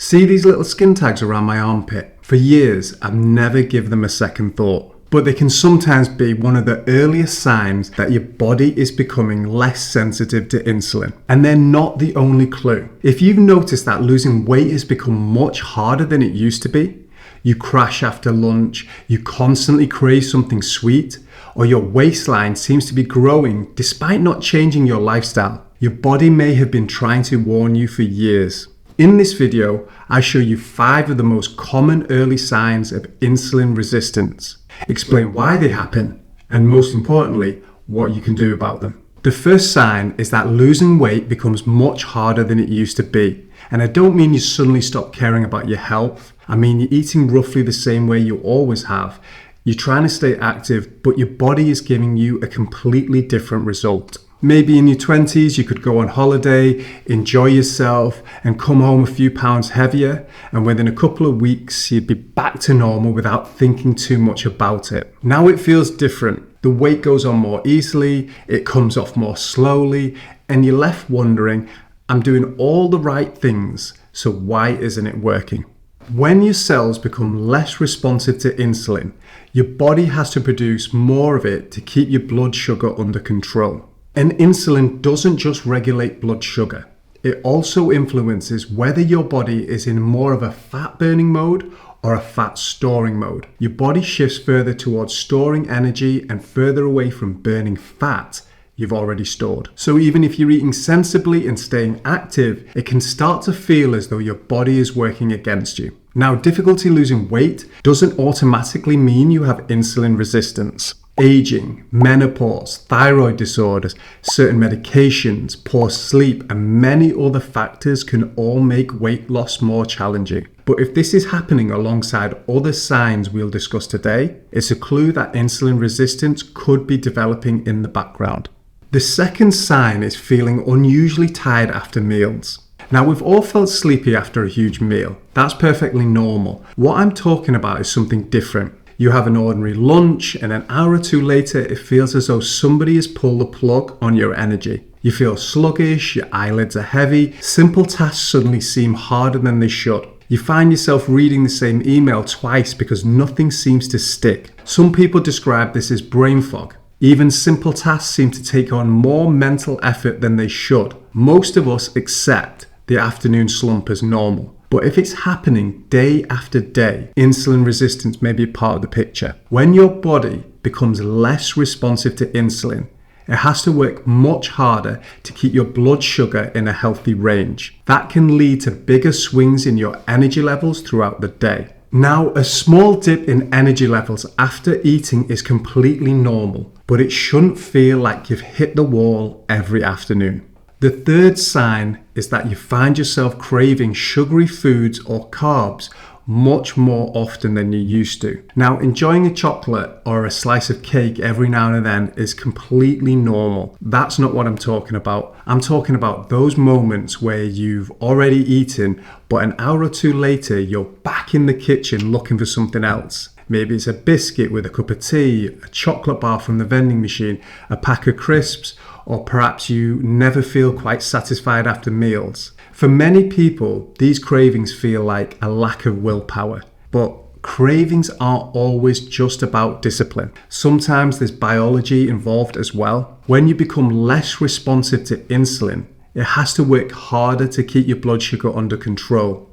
See these little skin tags around my armpit? For years, I've never given them a second thought. But they can sometimes be one of the earliest signs that your body is becoming less sensitive to insulin. And they're not the only clue. If you've noticed that losing weight has become much harder than it used to be, you crash after lunch, you constantly crave something sweet, or your waistline seems to be growing despite not changing your lifestyle, your body may have been trying to warn you for years. In this video, I show you 5 of the most common early signs of insulin resistance, explain why they happen, and most importantly, what you can do about them. The first sign is that losing weight becomes much harder than it used to be. And I don't mean you suddenly stop caring about your health. I mean you're eating roughly the same way you always have. You're trying to stay active, but your body is giving you a completely different result. Maybe in your 20s, you could go on holiday, enjoy yourself, and come home a few pounds heavier. And within a couple of weeks, you'd be back to normal without thinking too much about it. Now it feels different. The weight goes on more easily, it comes off more slowly, and you're left wondering, I'm doing all the right things, so why isn't it working? When your cells become less responsive to insulin, your body has to produce more of it to keep your blood sugar under control. And insulin doesn't just regulate blood sugar. It also influences whether your body is in more of a fat burning mode or a fat storing mode. Your body shifts further towards storing energy and further away from burning fat you've already stored. So even if you're eating sensibly and staying active, it can start to feel as though your body is working against you. Now, difficulty losing weight doesn't automatically mean you have insulin resistance. Aging, menopause, thyroid disorders, certain medications, poor sleep, and many other factors can all make weight loss more challenging. But if this is happening alongside other signs we'll discuss today, it's a clue that insulin resistance could be developing in the background. The second sign is feeling unusually tired after meals. Now, we've all felt sleepy after a huge meal. That's perfectly normal. What I'm talking about is something different. You have an ordinary lunch, and an hour or two later, it feels as though somebody has pulled the plug on your energy. You feel sluggish, your eyelids are heavy, simple tasks suddenly seem harder than they should. You find yourself reading the same email twice because nothing seems to stick. Some people describe this as brain fog. Even simple tasks seem to take on more mental effort than they should. Most of us accept the afternoon slump as normal. But if it's happening day after day, insulin resistance may be part of the picture. When your body becomes less responsive to insulin, it has to work much harder to keep your blood sugar in a healthy range. That can lead to bigger swings in your energy levels throughout the day. Now, a small dip in energy levels after eating is completely normal, but it shouldn't feel like you've hit the wall every afternoon. The third sign is that you find yourself craving sugary foods or carbs much more often than you used to. Now, enjoying a chocolate or a slice of cake every now and then is completely normal. That's not what I'm talking about. I'm talking about those moments where you've already eaten, but an hour or two later, you're back in the kitchen looking for something else. Maybe it's a biscuit with a cup of tea, a chocolate bar from the vending machine, a pack of crisps, or perhaps you never feel quite satisfied after meals. For many people, these cravings feel like a lack of willpower. But cravings aren't always just about discipline. Sometimes there's biology involved as well. When you become less responsive to insulin, it has to work harder to keep your blood sugar under control.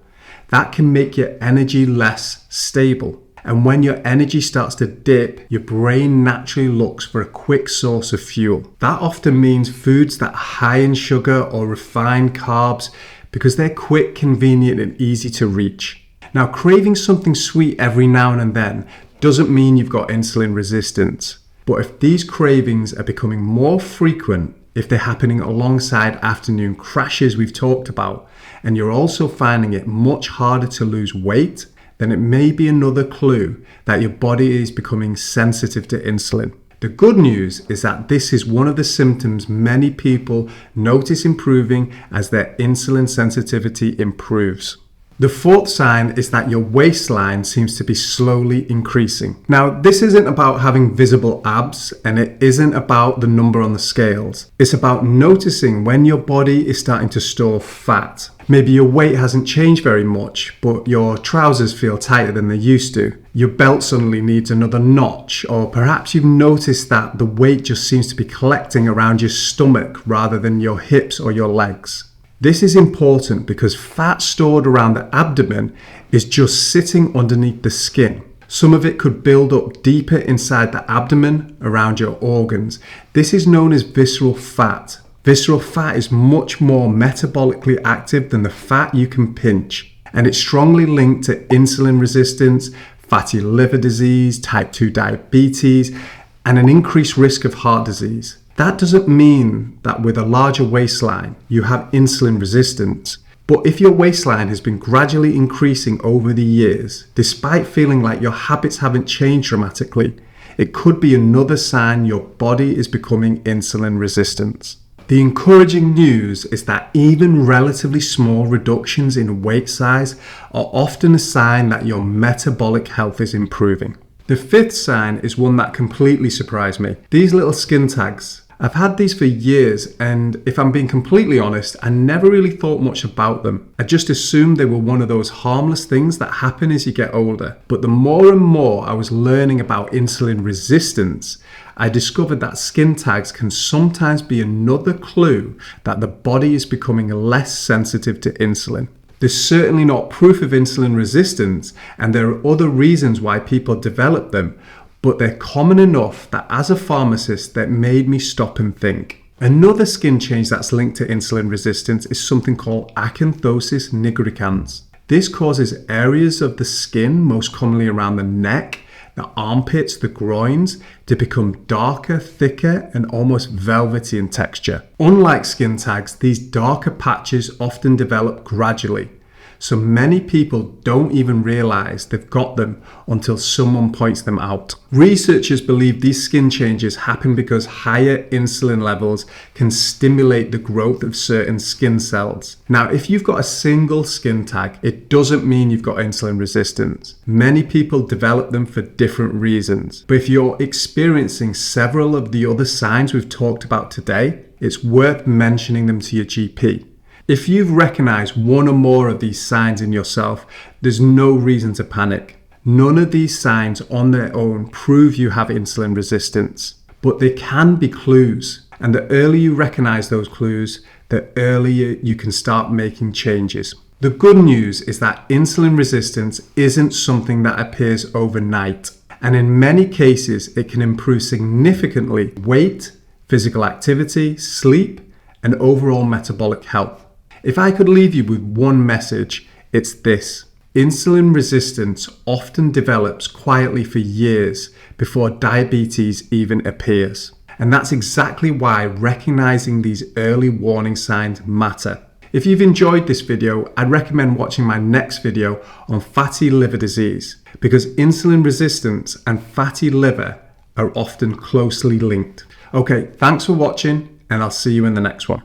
That can make your energy less stable. And when your energy starts to dip, your brain naturally looks for a quick source of fuel. That often means foods that are high in sugar or refined carbs because they're quick, convenient, and easy to reach. Now, craving something sweet every now and then doesn't mean you've got insulin resistance. But if these cravings are becoming more frequent, if they're happening alongside afternoon crashes we've talked about, and you're also finding it much harder to lose weight, then it may be another clue that your body is becoming sensitive to insulin. The good news is that this is one of the symptoms many people notice improving as their insulin sensitivity improves. The fourth sign is that your waistline seems to be slowly increasing. Now, this isn't about having visible abs, and it isn't about the number on the scales. It's about noticing when your body is starting to store fat. Maybe your weight hasn't changed very much, but your trousers feel tighter than they used to. Your belt suddenly needs another notch, or perhaps you've noticed that the weight just seems to be collecting around your stomach rather than your hips or your legs. This is important because fat stored around the abdomen is just sitting underneath the skin. Some of it could build up deeper inside the abdomen around your organs. This is known as visceral fat. Visceral fat is much more metabolically active than the fat you can pinch, and it's strongly linked to insulin resistance, fatty liver disease, type 2 diabetes, and an increased risk of heart disease. That doesn't mean that with a larger waistline, you have insulin resistance. But if your waistline has been gradually increasing over the years, despite feeling like your habits haven't changed dramatically, it could be another sign your body is becoming insulin resistant. The encouraging news is that even relatively small reductions in weight size are often a sign that your metabolic health is improving. The fifth sign is one that completely surprised me. These little skin tags. I've had these for years, and if I'm being completely honest, I never really thought much about them. I just assumed they were one of those harmless things that happen as you get older. But the more and more I was learning about insulin resistance, I discovered that skin tags can sometimes be another clue that the body is becoming less sensitive to insulin. There's certainly not proof of insulin resistance, and there are other reasons why people develop them, but they're common enough that as a pharmacist, that made me stop and think. Another skin change that's linked to insulin resistance is something called acanthosis nigricans. This causes areas of the skin, most commonly around the neck, the armpits, the groins, to become darker, thicker, and almost velvety in texture. Unlike skin tags, these darker patches often develop gradually. So many people don't even realize they've got them until someone points them out. Researchers believe these skin changes happen because higher insulin levels can stimulate the growth of certain skin cells. Now, if you've got a single skin tag, it doesn't mean you've got insulin resistance. Many people develop them for different reasons. But if you're experiencing several of the other signs we've talked about today, it's worth mentioning them to your GP. If you've recognized one or more of these signs in yourself, there's no reason to panic. None of these signs on their own prove you have insulin resistance, but they can be clues. And the earlier you recognize those clues, the earlier you can start making changes. The good news is that insulin resistance isn't something that appears overnight. And in many cases, it can improve significantly weight, physical activity, sleep, and overall metabolic health. If I could leave you with one message, it's this. Insulin resistance often develops quietly for years before diabetes even appears. And that's exactly why recognizing these early warning signs matter. If you've enjoyed this video, I'd recommend watching my next video on fatty liver disease, because insulin resistance and fatty liver are often closely linked. Okay, thanks for watching, and I'll see you in the next one.